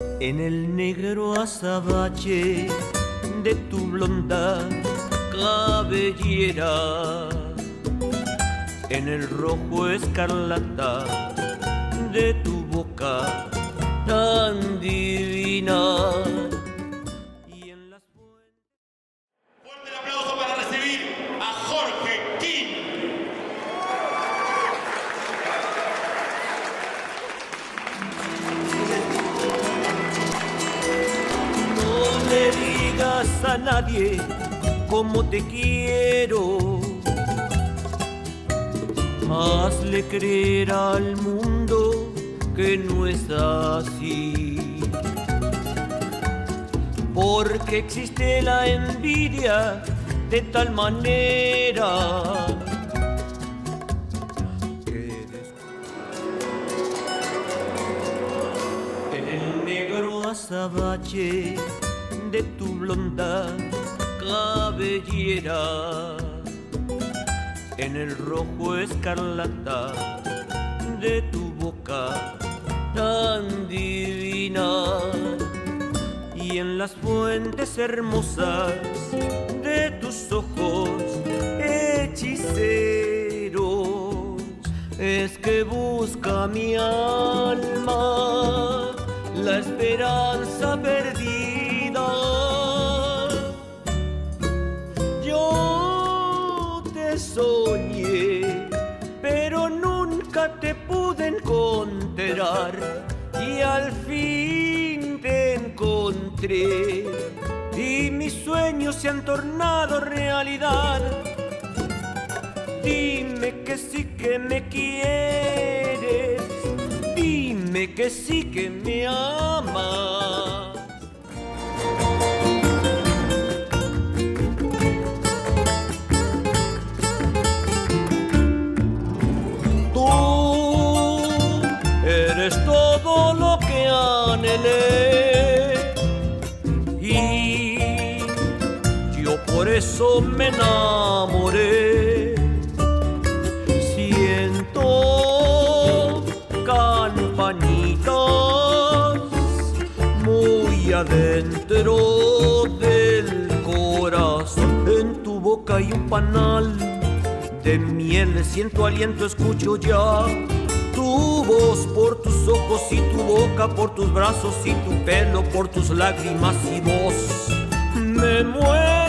En el negro azabache de tu blonda cabellera, en el rojo escarlata de tu boca tan divina. Y en las Fuerte el aplauso para recibir a Jorge King. No le digas a nadie cómo te quiero. Hazle creer al mundo que no es así, porque existe la envidia de tal manera que en el negro azabache de tu blonda cabellera, en el rojo escarlata de tu boca tan divina, y en las fuentes hermosas de tus ojos hechiceros es que busca mi alma la esperanza perdida. Yo te soñé, pero nunca te pude encontrar, y al fin te encontré y mis sueños se han tornado realidad. Dime que sí que me quieres, dime que sí que me amas. Eres todo lo que anhelé y yo por eso me enamoré. Siento campanitas muy adentro del corazón. En tu boca hay un panal de miel, siento aliento, escucho ya tu voz por tus ojos y tu boca por tus brazos y tu pelo por tus lágrimas y voz. Me muero